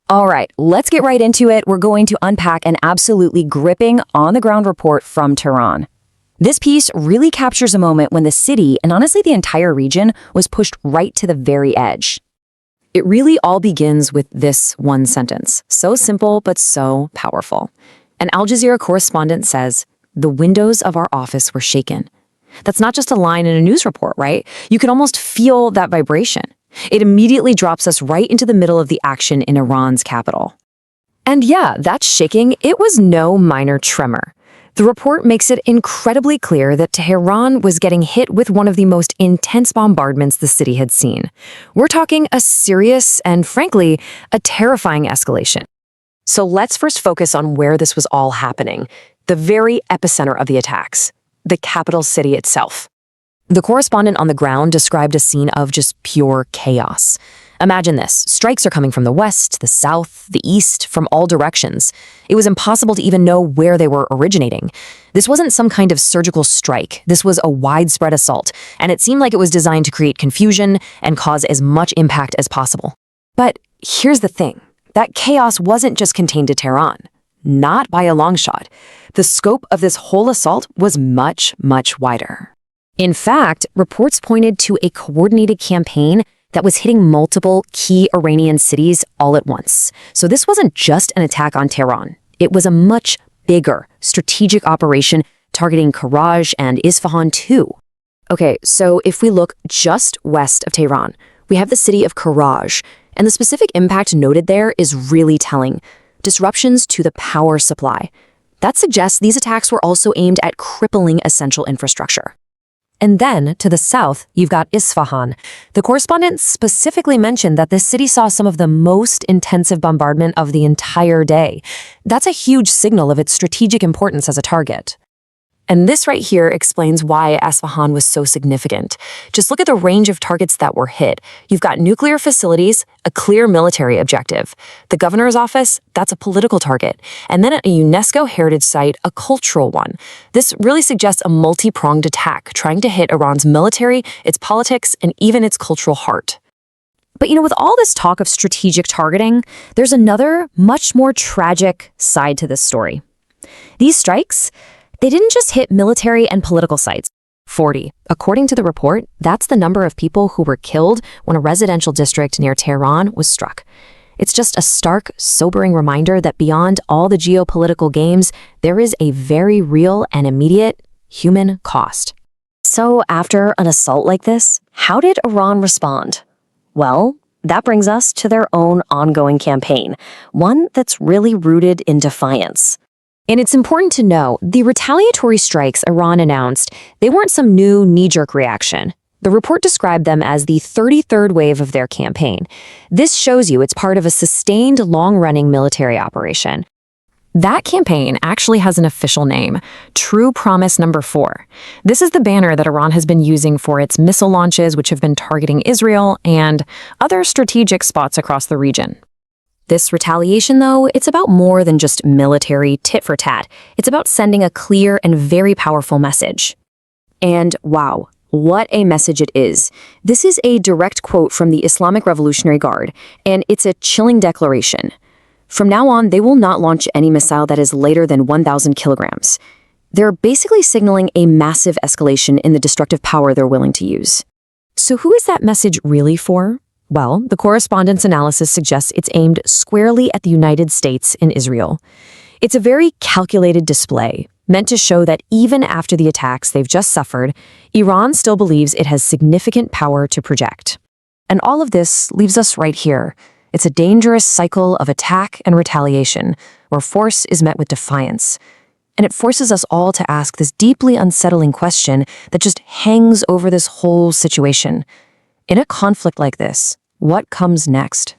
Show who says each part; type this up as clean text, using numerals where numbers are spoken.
Speaker 1: All right, let's get right into it. We're going to unpack an absolutely gripping on-the-ground report from Tehran. This piece really captures a moment when the city, and honestly the entire region, was pushed right to the very edge. It really all begins with this one sentence, so simple but so powerful. An Al Jazeera correspondent says, "The windows of our office were shaken." That's not just a line in a news report, right? You can almost feel that vibration. It immediately drops us right into the middle of the action in Iran's capital. And yeah, that shaking, it was no minor tremor. The report makes it incredibly clear that Tehran was getting hit with one of the most intense bombardments the city had seen. We're talking a serious and, frankly, a terrifying escalation. So let's first focus on where this was all happening, the very epicenter of the attacks, the capital city itself. The correspondent on the ground described a scene of just pure chaos. Imagine this. Strikes are coming from the west, the south, the east, from all directions. It was impossible to even know where they were originating. This wasn't some kind of surgical strike. This was a widespread assault, and it seemed like it was designed to create confusion and cause as much impact as possible. But here's the thing. That chaos wasn't just contained to Tehran. Not by a long shot. The scope of this whole assault was much, much wider. In fact, reports pointed to a coordinated campaign that was hitting multiple key Iranian cities all at once. So this wasn't just an attack on Tehran. It was a much bigger strategic operation targeting Karaj and Isfahan too. Okay, so if we look just west of Tehran, we have the city of Karaj, and the specific impact noted there is really telling. Disruptions to the power supply. That suggests these attacks were also aimed at crippling essential infrastructure. And then, to the south, you've got Isfahan. The correspondent specifically mentioned that this city saw some of the most intensive bombardment of the entire day. That's a huge signal of its strategic importance as a target. And this right here explains why Isfahan was so significant. Just look at the range of targets that were hit. You've got nuclear facilities, a clear military objective. The governor's office, that's a political target. And then at a UNESCO heritage site, a cultural one. This really suggests a multi-pronged attack, trying to hit Iran's military, its politics, and even its cultural heart. But with all this talk of strategic targeting, there's another, much more tragic side to this story. These strikes, they didn't just hit military and political sites. 40. According to the report, that's the number of people who were killed when a residential district near Tehran was struck. It's just a stark, sobering reminder that beyond all the geopolitical games, there is a very real and immediate human cost. So after an assault like this, how did Iran respond? Well, that brings us to their own ongoing campaign, one that's really rooted in defiance. And it's important to know, the retaliatory strikes Iran announced, they weren't some new knee-jerk reaction. The report described them as the 33rd wave of their campaign. This shows you it's part of a sustained, long-running military operation. That campaign actually has an official name, True Promise No. 4. This is the banner that Iran has been using for its missile launches, which have been targeting Israel and other strategic spots across the region. This retaliation, though, it's about more than just military tit-for-tat. It's about sending a clear and very powerful message. And wow, what a message it is. This is a direct quote from the Islamic Revolutionary Guard, and it's a chilling declaration. From now on, they will not launch any missile that is lighter than 1,000 kilograms. They're basically signaling a massive escalation in the destructive power they're willing to use. So who is that message really for? Well, the correspondent's analysis suggests it's aimed squarely at the United States and Israel. It's a very calculated display, meant to show that even after the attacks they've just suffered, Iran still believes it has significant power to project. And all of this leaves us right here. It's a dangerous cycle of attack and retaliation, where force is met with defiance. And it forces us all to ask this deeply unsettling question that just hangs over this whole situation. In a conflict like this, what comes next?